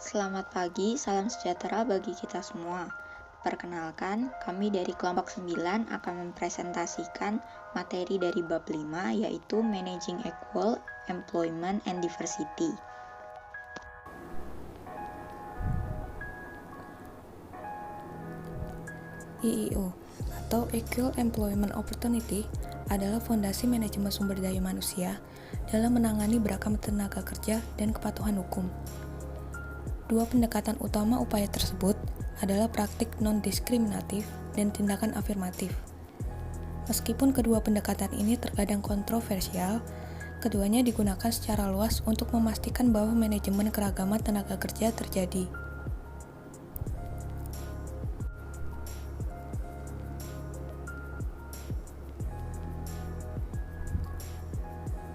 Selamat pagi, salam sejahtera bagi kita semua. Perkenalkan, kami dari kelompok 9 akan mempresentasikan materi dari bab 5 yaitu Managing Equal Employment and Diversity. EEO atau Equal Employment Opportunity adalah fondasi manajemen sumber daya manusia dalam menangani beragam tenaga kerja dan kepatuhan hukum. Dua pendekatan utama upaya tersebut adalah praktik non-diskriminatif dan tindakan afirmatif. Meskipun kedua pendekatan ini terkadang kontroversial, keduanya digunakan secara luas untuk memastikan bahwa manajemen keragaman tenaga kerja terjadi.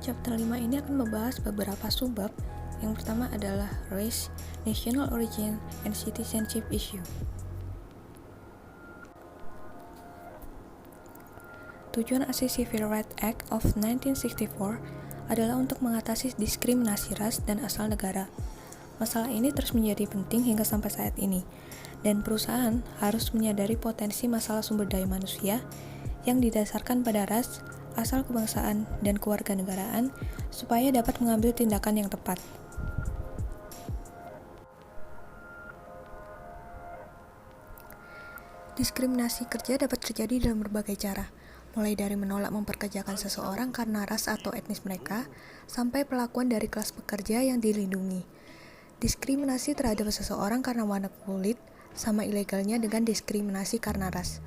Chapter 5 ini akan membahas beberapa subbab. Yang pertama adalah Race, National Origin, and Citizenship Issue. Tujuan Asasi Civil Rights Act of 1964 adalah untuk mengatasi diskriminasi ras dan asal negara. Masalah ini terus menjadi penting hingga sampai saat ini, dan perusahaan harus menyadari potensi masalah sumber daya manusia yang didasarkan pada ras, asal kebangsaan, dan kewarganegaraan supaya dapat mengambil tindakan yang tepat. Diskriminasi kerja dapat terjadi dalam berbagai cara, mulai dari menolak memperkerjakan seseorang karena ras atau etnis mereka, sampai perlakuan dari kelas pekerja yang dilindungi. Diskriminasi terhadap seseorang karena warna kulit sama ilegalnya dengan diskriminasi karena ras.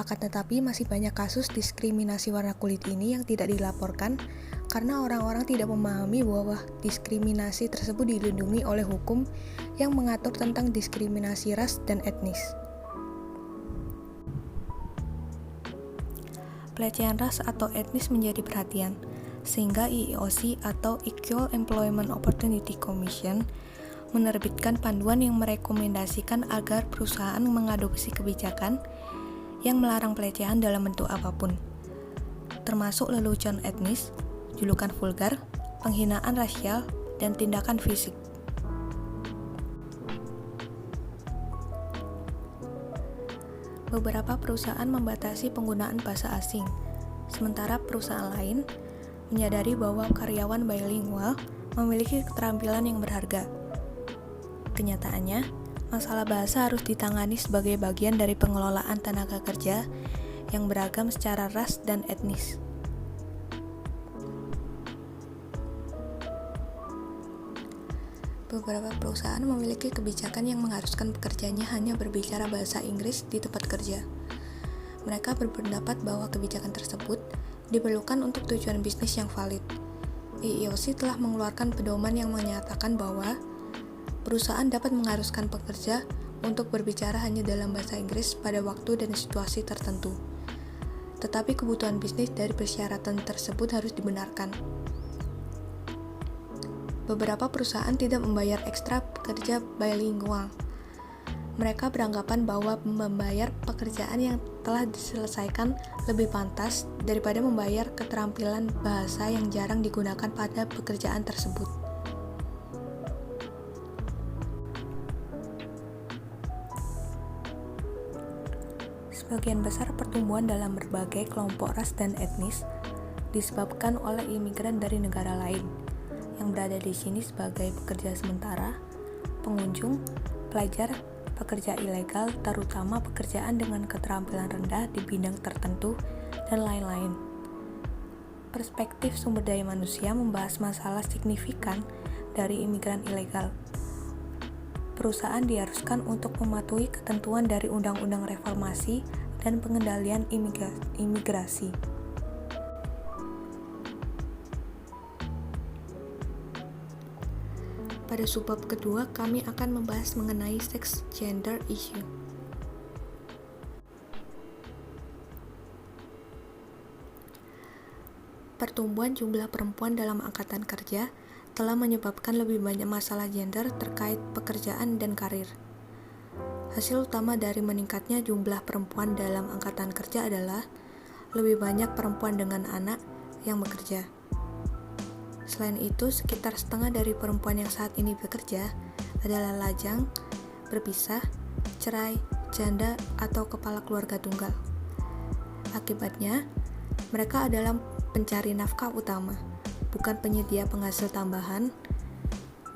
Akan tetapi masih banyak kasus diskriminasi warna kulit ini yang tidak dilaporkan karena orang-orang tidak memahami bahwa diskriminasi tersebut dilindungi oleh hukum yang mengatur tentang diskriminasi ras dan etnis. Pelecehan ras atau etnis menjadi perhatian, sehingga EEOC atau Equal Employment Opportunity Commission menerbitkan panduan yang merekomendasikan agar perusahaan mengadopsi kebijakan yang melarang pelecehan dalam bentuk apapun, termasuk lelucon etnis, julukan vulgar, penghinaan rasial, dan tindakan fisik. Beberapa perusahaan membatasi penggunaan bahasa asing, sementara perusahaan lain menyadari bahwa karyawan bilingual memiliki keterampilan yang berharga. Kenyataannya, masalah bahasa harus ditangani sebagai bagian dari pengelolaan tenaga kerja yang beragam secara ras dan etnis. Beberapa perusahaan memiliki kebijakan yang mengharuskan pekerjanya hanya berbicara bahasa Inggris di tempat kerja. Mereka berpendapat bahwa kebijakan tersebut diperlukan untuk tujuan bisnis yang valid. EEOC telah mengeluarkan pedoman yang menyatakan bahwa perusahaan dapat mengharuskan pekerja untuk berbicara hanya dalam bahasa Inggris pada waktu dan situasi tertentu. Tetapi kebutuhan bisnis dari persyaratan tersebut harus dibenarkan. Beberapa perusahaan tidak membayar ekstra pekerja bilingual. Mereka beranggapan bahwa membayar pekerjaan yang telah diselesaikan lebih pantas daripada membayar keterampilan bahasa yang jarang digunakan pada pekerjaan tersebut. Sebagian besar pertumbuhan dalam berbagai kelompok ras dan etnis disebabkan oleh imigran dari negara lain yang berada di sini sebagai pekerja sementara, pengunjung, pelajar, pekerja ilegal, terutama pekerjaan dengan keterampilan rendah di bidang tertentu, dan lain-lain. Perspektif sumber daya manusia membahas masalah signifikan dari imigran ilegal. Perusahaan diharuskan untuk mematuhi ketentuan dari Undang-Undang Reformasi dan Pengendalian Imigrasi. Pada subbab kedua, kami akan membahas mengenai sex gender issue. Pertumbuhan jumlah perempuan dalam angkatan kerja telah menyebabkan lebih banyak masalah gender terkait pekerjaan dan karir. Hasil utama dari meningkatnya jumlah perempuan dalam angkatan kerja adalah lebih banyak perempuan dengan anak yang bekerja. Selain itu, sekitar setengah dari perempuan yang saat ini bekerja adalah lajang, berpisah, cerai, janda, atau kepala keluarga tunggal. Akibatnya, mereka adalah pencari nafkah utama, bukan penyedia penghasil tambahan,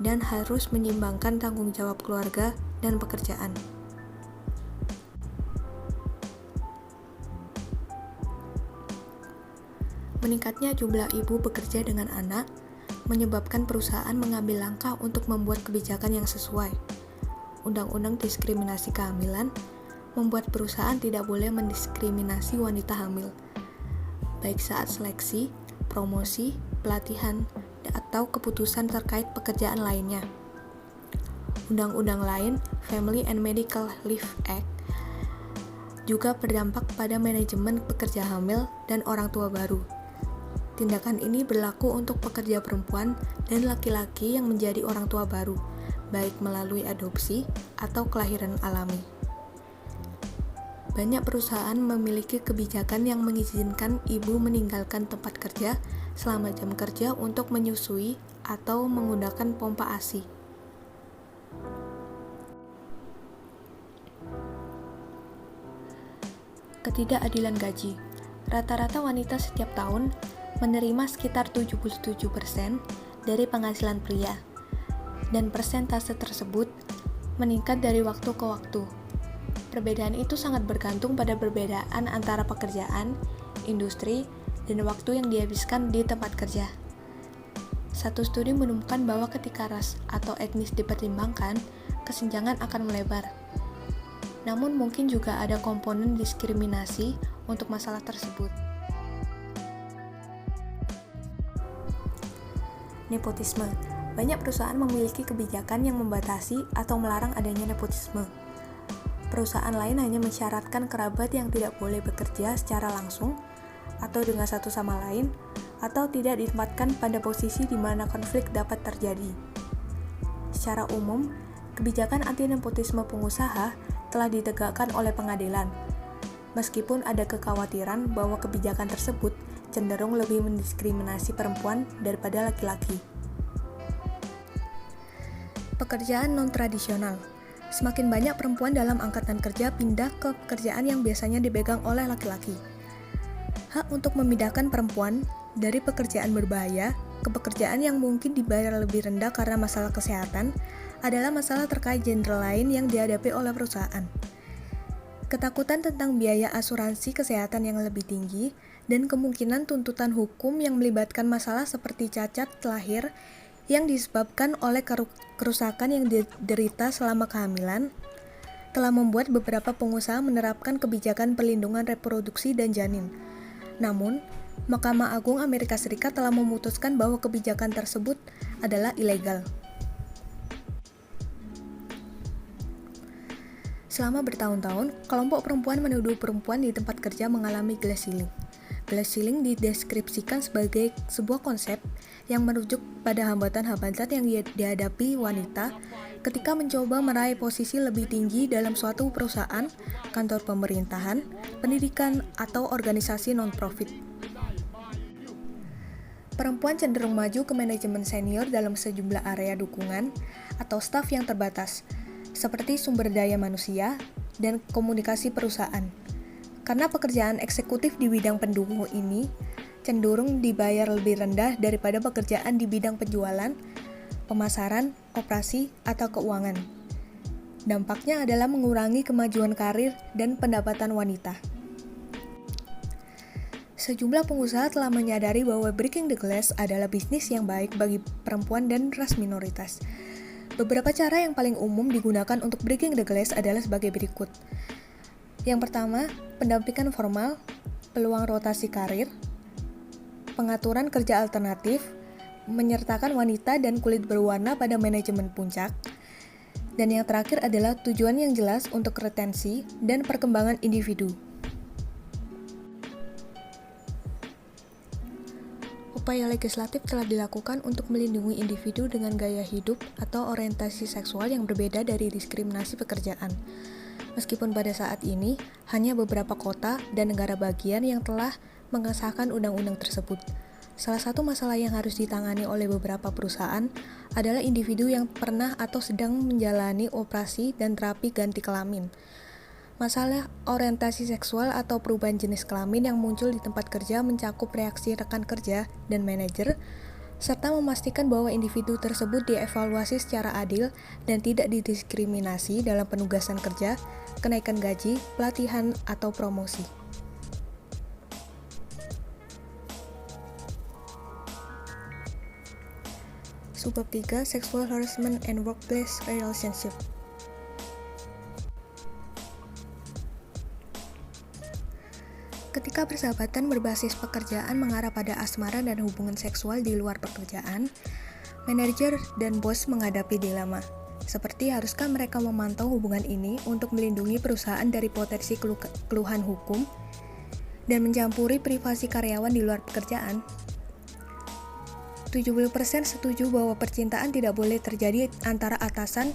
dan harus menyeimbangkan tanggung jawab keluarga dan pekerjaan. Meningkatnya jumlah ibu bekerja dengan anak menyebabkan perusahaan mengambil langkah untuk membuat kebijakan yang sesuai. Undang-undang diskriminasi kehamilan membuat perusahaan tidak boleh mendiskriminasi wanita hamil, baik saat seleksi, promosi, pelatihan, atau keputusan terkait pekerjaan lainnya. Undang-undang lain, Family and Medical Leave Act, juga berdampak pada manajemen pekerja hamil dan orang tua baru. Tindakan ini berlaku untuk pekerja perempuan dan laki-laki yang menjadi orang tua baru, baik melalui adopsi atau kelahiran alami. Banyak perusahaan memiliki kebijakan yang mengizinkan ibu meninggalkan tempat kerja selama jam kerja untuk menyusui atau menggunakan pompa ASI. Ketidakadilan gaji. Rata-rata wanita setiap tahun menerima sekitar 77% dari penghasilan pria, dan persentase tersebut meningkat dari waktu ke waktu. Perbedaan itu sangat bergantung pada perbedaan antara pekerjaan, industri, dan waktu yang dihabiskan di tempat kerja. Satu studi menemukan bahwa ketika ras atau etnis dipertimbangkan, kesenjangan akan melebar. Namun mungkin juga ada komponen diskriminasi untuk masalah tersebut. Nepotisme. Banyak perusahaan memiliki kebijakan yang membatasi atau melarang adanya nepotisme. Perusahaan lain hanya mensyaratkan kerabat yang tidak boleh bekerja secara langsung atau dengan satu sama lain, atau tidak ditempatkan pada posisi di mana konflik dapat terjadi. Secara umum, kebijakan anti-nepotisme pengusaha telah ditegakkan oleh pengadilan, meskipun ada kekhawatiran bahwa kebijakan tersebut cenderung lebih mendiskriminasi perempuan daripada laki-laki. Pekerjaan non-tradisional. Semakin banyak perempuan dalam angkatan kerja pindah ke pekerjaan yang biasanya dipegang oleh laki-laki. Hak untuk memindahkan perempuan dari pekerjaan berbahaya ke pekerjaan yang mungkin dibayar lebih rendah karena masalah kesehatan adalah masalah terkait gender lain yang dihadapi oleh perusahaan. Ketakutan tentang biaya asuransi kesehatan yang lebih tinggi dan kemungkinan tuntutan hukum yang melibatkan masalah seperti cacat lahir yang disebabkan oleh kerusakan yang diderita selama kehamilan telah membuat beberapa pengusaha menerapkan kebijakan perlindungan reproduksi dan janin. Namun, Mahkamah Agung Amerika Serikat telah memutuskan bahwa kebijakan tersebut adalah ilegal. Selama bertahun-tahun, kelompok perempuan menuduh perempuan di tempat kerja mengalami glass ceiling. Glass ceiling dideskripsikan sebagai sebuah konsep yang merujuk pada hambatan-hambatan yang dihadapi wanita ketika mencoba meraih posisi lebih tinggi dalam suatu perusahaan, kantor pemerintahan, pendidikan, atau organisasi non-profit. Perempuan cenderung maju ke manajemen senior dalam sejumlah area dukungan atau staf yang terbatas, seperti sumber daya manusia dan komunikasi perusahaan. Karena pekerjaan eksekutif di bidang pendukung ini cenderung dibayar lebih rendah daripada pekerjaan di bidang penjualan, pemasaran, operasi, atau keuangan. Dampaknya adalah mengurangi kemajuan karir dan pendapatan wanita. Sejumlah pengusaha telah menyadari bahwa breaking the glass adalah bisnis yang baik bagi perempuan dan ras minoritas. Beberapa cara yang paling umum digunakan untuk breaking the glass adalah sebagai berikut. Yang pertama, pendampingan formal, peluang rotasi karir, pengaturan kerja alternatif, menyertakan wanita dan kulit berwarna pada manajemen puncak, dan yang terakhir adalah tujuan yang jelas untuk retensi dan perkembangan individu. Upaya legislatif telah dilakukan untuk melindungi individu dengan gaya hidup atau orientasi seksual yang berbeda dari diskriminasi pekerjaan. Meskipun pada saat ini, hanya beberapa kota dan negara bagian yang telah mengesahkan undang-undang tersebut. Salah satu masalah yang harus ditangani oleh beberapa perusahaan adalah individu yang pernah atau sedang menjalani operasi dan terapi ganti kelamin. Masalah orientasi seksual atau perubahan jenis kelamin yang muncul di tempat kerja mencakup reaksi rekan kerja dan manajer, serta memastikan bahwa individu tersebut dievaluasi secara adil dan tidak didiskriminasi dalam penugasan kerja, kenaikan gaji, pelatihan, atau promosi. Subbab 3, Sexual Harassment and Workplace Relationship. Ketika persahabatan berbasis pekerjaan mengarah pada asmara dan hubungan seksual di luar pekerjaan, manajer dan bos menghadapi dilema. Seperti haruskah mereka memantau hubungan ini untuk melindungi perusahaan dari potensi keluhan hukum dan mencampuri privasi karyawan di luar pekerjaan? 70% setuju bahwa percintaan tidak boleh terjadi antara atasan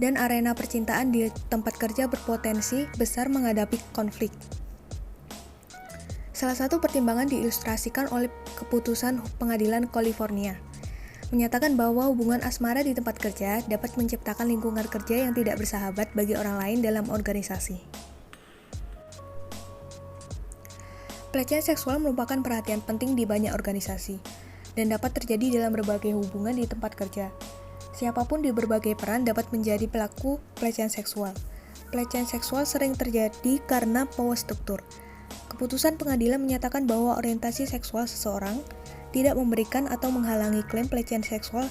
dan arena percintaan di tempat kerja berpotensi besar menghadapi konflik. Salah satu pertimbangan diilustrasikan oleh keputusan Pengadilan California, menyatakan bahwa hubungan asmara di tempat kerja dapat menciptakan lingkungan kerja yang tidak bersahabat bagi orang lain dalam organisasi. Pelecehan seksual merupakan perhatian penting di banyak organisasi, dan dapat terjadi dalam berbagai hubungan di tempat kerja. Siapapun di berbagai peran dapat menjadi pelaku pelecehan seksual. Pelecehan seksual sering terjadi karena power struktur. Keputusan pengadilan menyatakan bahwa orientasi seksual seseorang tidak memberikan atau menghalangi klaim pelecehan seksual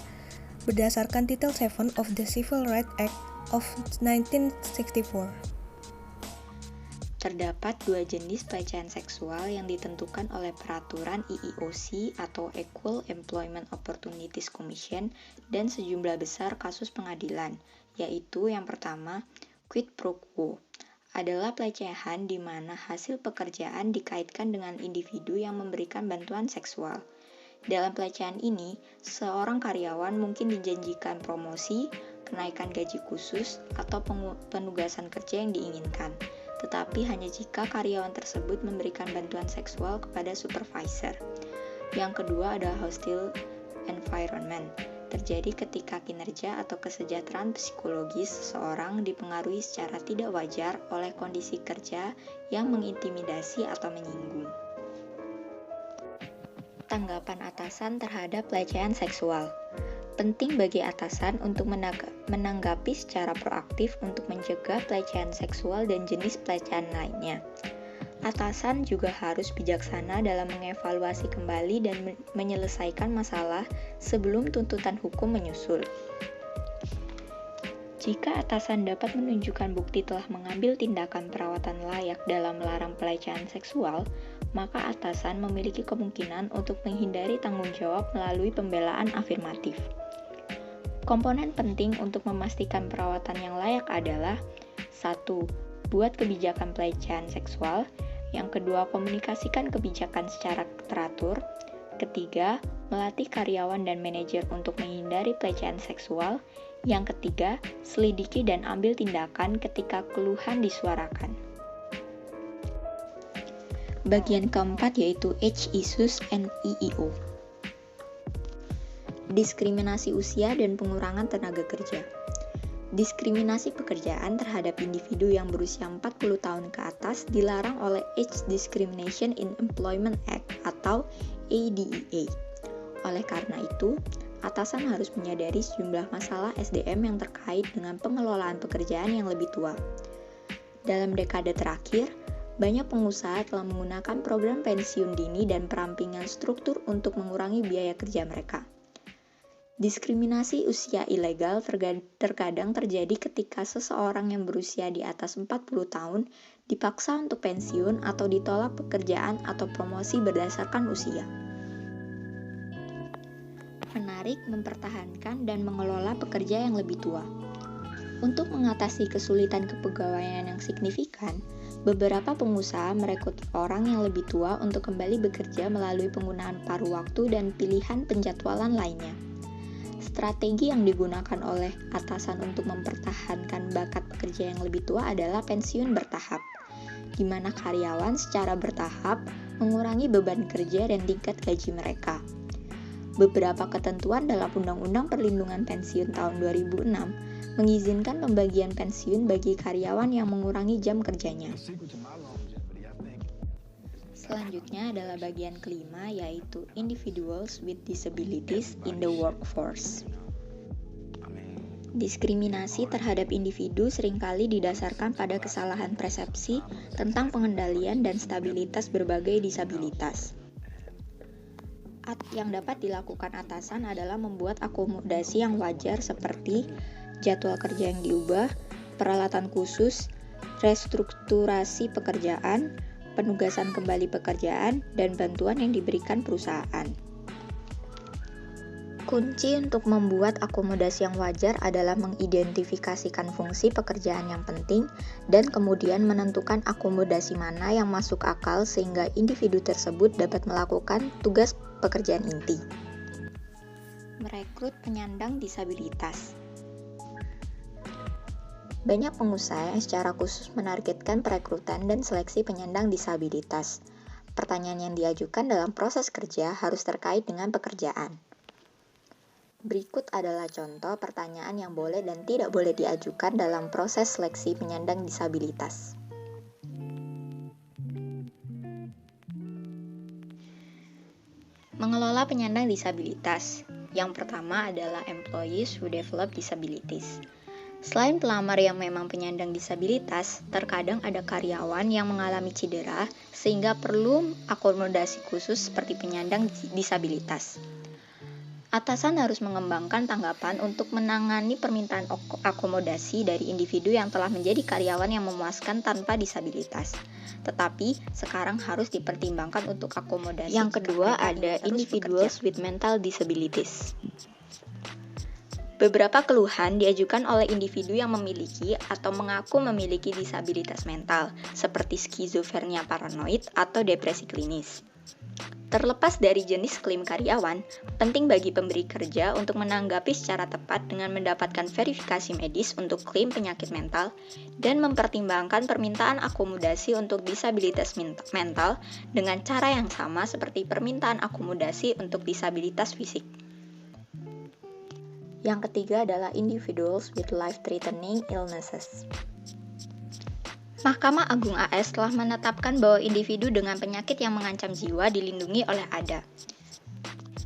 berdasarkan Title 7 of the Civil Rights Act of 1964. Terdapat dua jenis pelecehan seksual yang ditentukan oleh peraturan EEOC atau Equal Employment Opportunities Commission dan sejumlah besar kasus pengadilan, yaitu yang pertama, quid pro quo, adalah pelecehan di mana hasil pekerjaan dikaitkan dengan individu yang memberikan bantuan seksual. Dalam pelecehan ini, seorang karyawan mungkin dijanjikan promosi, kenaikan gaji khusus, atau penugasan kerja yang diinginkan, tetapi hanya jika karyawan tersebut memberikan bantuan seksual kepada supervisor. Yang kedua adalah hostile environment. Terjadi ketika kinerja atau kesejahteraan psikologis seseorang dipengaruhi secara tidak wajar oleh kondisi kerja yang mengintimidasi atau menyinggung. Tanggapan atasan terhadap pelecehan seksual. Penting bagi atasan untuk menanggapi secara proaktif untuk mencegah pelecehan seksual dan jenis pelecehan lainnya. Atasan juga harus bijaksana dalam mengevaluasi kembali dan menyelesaikan masalah sebelum tuntutan hukum menyusul. Jika atasan dapat menunjukkan bukti telah mengambil tindakan perawatan layak dalam melarang pelecehan seksual, maka atasan memiliki kemungkinan untuk menghindari tanggung jawab melalui pembelaan afirmatif. Komponen penting untuk memastikan perawatan yang layak adalah 1. Buat kebijakan pelecehan seksual. Yang kedua, komunikasikan kebijakan secara teratur. Ketiga, melatih karyawan dan manajer untuk menghindari pelecehan seksual. Yang ketiga, selidiki dan ambil tindakan ketika keluhan disuarakan. Bagian keempat yaitu Age Issues and EEO. Diskriminasi usia dan pengurangan tenaga kerja. Diskriminasi pekerjaan terhadap individu yang berusia 40 tahun ke atas dilarang oleh Age Discrimination in Employment Act atau ADEA. Oleh karena itu, atasan harus menyadari sejumlah masalah SDM yang terkait dengan pengelolaan pekerjaan yang lebih tua. Dalam dekade terakhir, banyak pengusaha telah menggunakan program pensiun dini dan perampingan struktur untuk mengurangi biaya kerja mereka. Diskriminasi usia ilegal terkadang terjadi ketika seseorang yang berusia di atas 40 tahun dipaksa untuk pensiun atau ditolak pekerjaan atau promosi berdasarkan usia. Menarik, mempertahankan, dan mengelola pekerja yang lebih tua. Untuk mengatasi kesulitan kepegawaian yang signifikan, beberapa pengusaha merekrut orang yang lebih tua untuk kembali bekerja melalui penggunaan paruh waktu dan pilihan penjadwalan lainnya. Strategi yang digunakan oleh atasan untuk mempertahankan bakat pekerja yang lebih tua adalah pensiun bertahap, di mana karyawan secara bertahap mengurangi beban kerja dan tingkat gaji mereka. Beberapa ketentuan dalam Undang-Undang Perlindungan Pensiun tahun 2006 mengizinkan pembagian pensiun bagi karyawan yang mengurangi jam kerjanya. Selanjutnya adalah bagian kelima, yaitu individuals with disabilities in the workforce. Diskriminasi terhadap individu seringkali didasarkan pada kesalahan persepsi tentang pengendalian dan stabilitas berbagai disabilitas. Yang dapat dilakukan atasan adalah membuat akomodasi yang wajar seperti jadwal kerja yang diubah, peralatan khusus, restrukturasi pekerjaan, penugasan kembali pekerjaan, dan bantuan yang diberikan perusahaan. Kunci untuk membuat akomodasi yang wajar adalah mengidentifikasikan fungsi pekerjaan yang penting dan kemudian menentukan akomodasi mana yang masuk akal sehingga individu tersebut dapat melakukan tugas pekerjaan inti. Merekrut penyandang disabilitas. Banyak pengusaha yang secara khusus menargetkan perekrutan dan seleksi penyandang disabilitas. Pertanyaan yang diajukan dalam proses kerja harus terkait dengan pekerjaan. Berikut adalah contoh pertanyaan yang boleh dan tidak boleh diajukan dalam proses seleksi penyandang disabilitas. Mengelola penyandang disabilitas. Yang pertama adalah employees who develop disabilities. Selain pelamar yang memang penyandang disabilitas, terkadang ada karyawan yang mengalami cedera sehingga perlu akomodasi khusus seperti penyandang disabilitas. Atasan harus mengembangkan tanggapan untuk menangani permintaan akomodasi dari individu yang telah menjadi karyawan yang memuaskan tanpa disabilitas. Tetapi, sekarang harus dipertimbangkan untuk akomodasi. Yang kedua ada individuals with mental disabilities. Beberapa keluhan diajukan oleh individu yang memiliki atau mengaku memiliki disabilitas mental, seperti skizofrenia paranoid atau depresi klinis. Terlepas dari jenis klaim karyawan, penting bagi pemberi kerja untuk menanggapi secara tepat dengan mendapatkan verifikasi medis untuk klaim penyakit mental dan mempertimbangkan permintaan akomodasi untuk disabilitas mental dengan cara yang sama seperti permintaan akomodasi untuk disabilitas fisik. Yang ketiga adalah individuals with life-threatening illnesses. Mahkamah Agung AS telah menetapkan bahwa individu dengan penyakit yang mengancam jiwa dilindungi oleh ADA.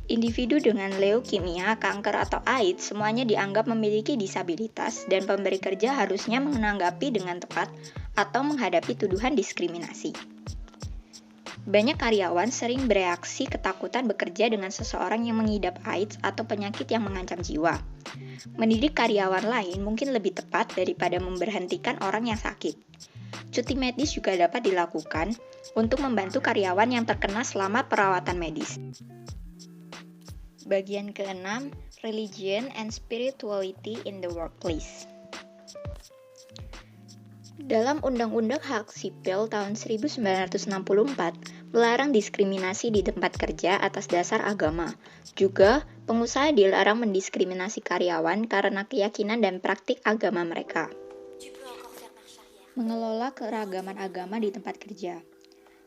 Individu dengan leukemia, kanker, atau AIDS semuanya dianggap memiliki disabilitas dan pemberi kerja harusnya menanggapi dengan tepat atau menghadapi tuduhan diskriminasi. Banyak karyawan sering bereaksi ketakutan bekerja dengan seseorang yang mengidap AIDS atau penyakit yang mengancam jiwa. Mendidik karyawan lain mungkin lebih tepat daripada memberhentikan orang yang sakit. Cuti medis juga dapat dilakukan untuk membantu karyawan yang terkena selama perawatan medis. Bagian keenam, religion and spirituality in the workplace. Dalam Undang-Undang Hak Sipil tahun 1964, melarang diskriminasi di tempat kerja atas dasar agama. Juga, pengusaha dilarang mendiskriminasi karyawan karena keyakinan dan praktik agama mereka. Mengelola keragaman agama di tempat kerja.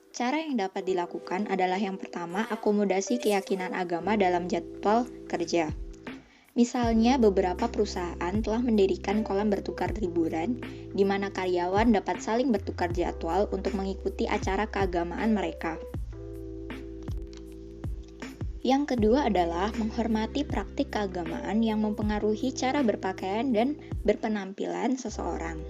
Cara yang dapat dilakukan adalah yang pertama, akomodasi keyakinan agama dalam jadwal kerja. Misalnya, beberapa perusahaan telah mendirikan kolam bertukar liburan, di mana karyawan dapat saling bertukar jadwal untuk mengikuti acara keagamaan mereka. Yang kedua adalah menghormati praktik keagamaan yang mempengaruhi cara berpakaian dan berpenampilan seseorang.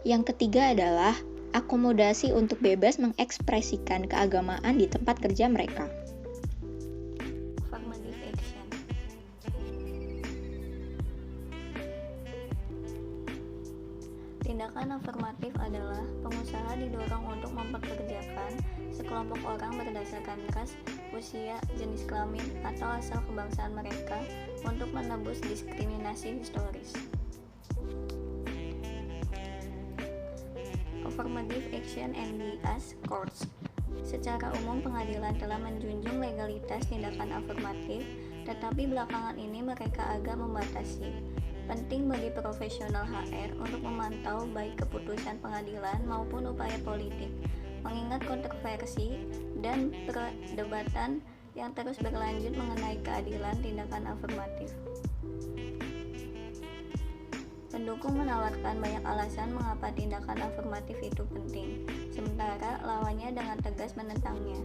Yang ketiga adalah akomodasi untuk bebas mengekspresikan keagamaan di tempat kerja mereka. Affirmative action. Tindakan afirmatif adalah pengusaha didorong untuk mempekerjakan sekelompok orang berdasarkan ras, usia, jenis kelamin, atau asal kebangsaan mereka untuk menebus diskriminasi historis. Affirmative action and as courts. Secara umum pengadilan telah menjunjung legalitas tindakan afirmatif, tetapi belakangan ini mereka agak membatasi. Penting bagi profesional HR untuk memantau baik keputusan pengadilan maupun upaya politik, mengingat kontroversi dan perdebatan yang terus berlanjut mengenai keadilan tindakan afirmatif. Pendukung menawarkan banyak alasan mengapa tindakan afirmatif itu penting, sementara lawannya dengan tegas menentangnya.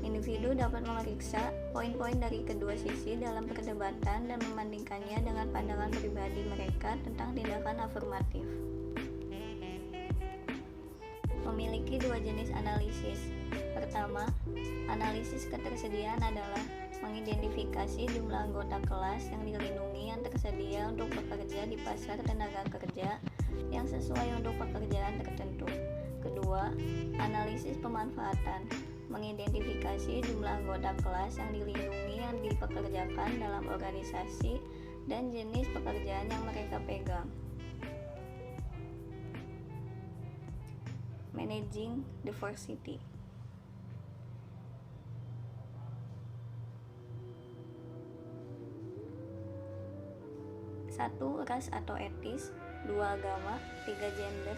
Individu dapat memeriksa poin-poin dari kedua sisi dalam perdebatan dan membandingkannya dengan pandangan pribadi mereka tentang tindakan afirmatif. Memiliki dua jenis analisis. Pertama, analisis ketersediaan adalah mengidentifikasi jumlah anggota kelas yang dilindungi yang tersedia untuk bekerja di pasar tenaga kerja yang sesuai untuk pekerjaan tertentu. Kedua, analisis pemanfaatan, mengidentifikasi jumlah anggota kelas yang dilindungi yang dipekerjakan dalam organisasi dan jenis pekerjaan yang mereka pegang. Managing diversity. 1. Ras atau etis. 2. Agama. 3. Gender.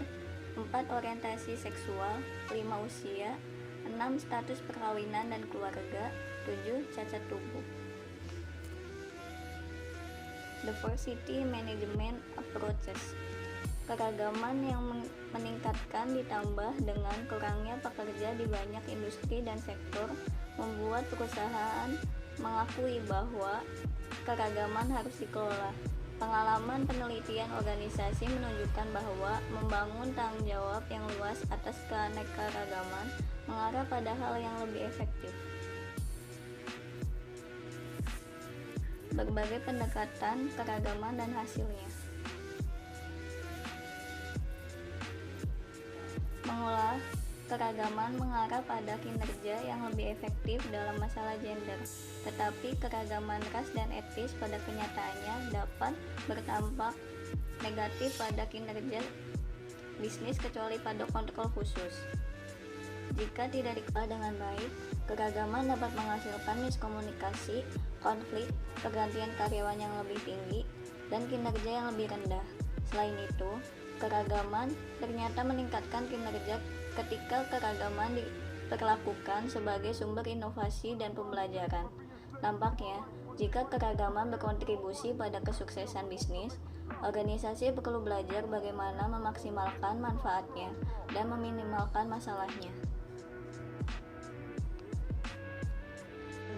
4. Orientasi seksual. 5. Usia. 6. Status perkawinan dan keluarga. 7. Cacat tubuh. Diversity Management Approaches. Keragaman yang meningkatkan ditambah dengan kurangnya pekerja di banyak industri dan sektor membuat perusahaan mengakui bahwa keragaman harus dikelola. Pengalaman penelitian organisasi menunjukkan bahwa membangun tanggung jawab yang luas atas keanekaragaman mengarah pada hal yang lebih efektif. Berbagai pendekatan keragaman dan hasilnya. Mengolah keragaman mengarah pada kinerja yang lebih efektif dalam masalah gender, tetapi keragaman ras dan etis pada kenyataannya dapat berdampak negatif pada kinerja bisnis kecuali pada kontrol khusus. Jika tidak dikelola dengan baik, keragaman dapat menghasilkan miskomunikasi, konflik, pergantian karyawan yang lebih tinggi, dan kinerja yang lebih rendah. Selain itu, keragaman ternyata meningkatkan kinerja ketika keragaman diperlakukan sebagai sumber inovasi dan pembelajaran. Nampaknya, jika keragaman berkontribusi pada kesuksesan bisnis, organisasi perlu belajar bagaimana memaksimalkan manfaatnya dan meminimalkan masalahnya.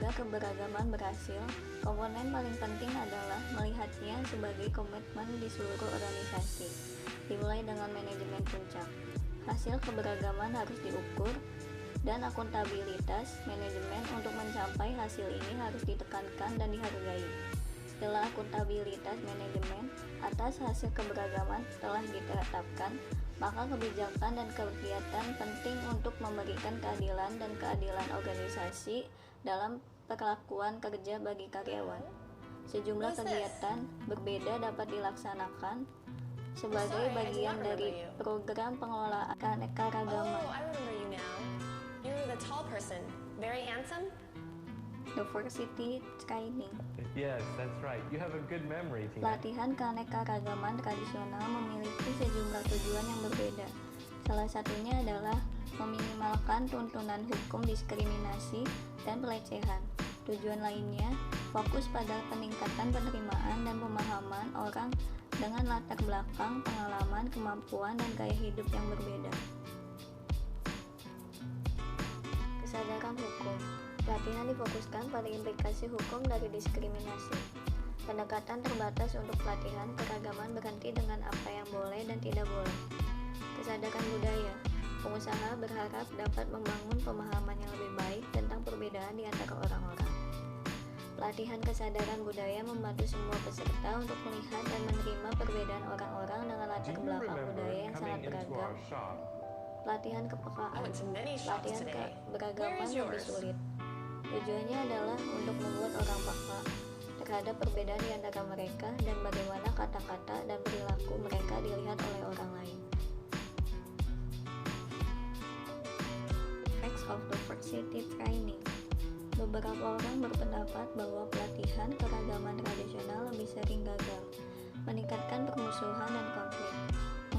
Agar keberagaman berhasil, komponen paling penting adalah melihatnya sebagai komitmen di seluruh organisasi, dimulai dengan manajemen puncak. Hasil keberagaman harus diukur, dan akuntabilitas manajemen untuk mencapai hasil ini harus ditekankan dan dihargai. Setelah akuntabilitas manajemen atas hasil keberagaman telah ditetapkan, maka kebijakan dan kegiatan penting untuk memberikan keadilan dan keadilan organisasi dalam perlakuan kerja bagi karyawan. Sejumlah kegiatan berbeda dapat dilaksanakan sebagai bagian dari program pengelolaan keanekaragaman. You're the tall person, very handsome. Diversity training. Yes, that's right. You have a good memory, Tina. Latihan keanekaragaman tradisional memiliki sejumlah tujuan yang berbeda. Salah satunya adalah meminimalkan tuntunan hukum diskriminasi dan pelecehan. Tujuan lainnya fokus pada peningkatan penerimaan dan pemahaman orang dengan latar belakang, pengalaman, kemampuan, dan gaya hidup yang berbeda. Kesadaran hukum. Latihan difokuskan pada implikasi hukum dari diskriminasi. Pendekatan terbatas untuk pelatihan keragaman berhenti dengan apa yang boleh dan tidak boleh. Kesadaran budaya. Pengusaha berharap dapat membangun pemahaman yang lebih baik tentang perbedaan di antara orang-orang. Pelatihan kesadaran budaya membantu semua peserta untuk melihat dan menerima perbedaan orang-orang dengan latar belakang budaya yang sangat beragam. Pelatihan kepekaan. Pelatihan keberagaman lebih sulit. Tujuannya adalah untuk membuat orang peka terhadap perbedaan di antara mereka dan bagaimana kata-kata dan perilaku mereka dilihat oleh orang lain. Effects of diversity training. Beberapa orang berpendapat bahwa pelatihan keragaman tradisional lebih sering gagal, meningkatkan permusuhan dan konflik,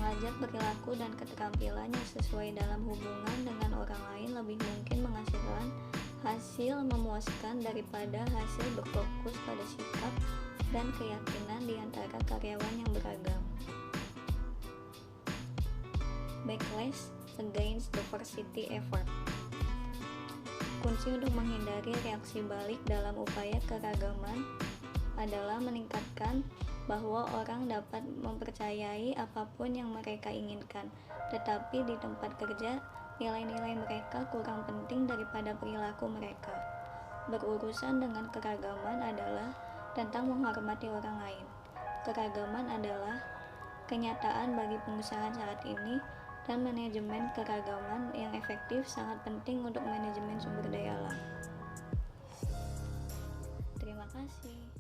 mengajar perilaku dan keterampilan yang sesuai dalam hubungan dengan orang lain lebih mungkin menghasilkan hasil memuaskan daripada hasil berfokus pada sikap dan keyakinan di antara karyawan yang beragam. Backlash against diversity effort. Kunci untuk menghindari reaksi balik dalam upaya keragaman adalah meningkatkan bahwa orang dapat mempercayai apapun yang mereka inginkan, tetapi di tempat kerja nilai-nilai mereka kurang penting daripada perilaku mereka. Berurusan dengan keragaman adalah tentang menghormati orang lain. Keragaman adalah kenyataan bagi pengusaha saat ini, dan manajemen keragaman yang efektif sangat penting untuk manajemen sumber daya alam. Terima kasih.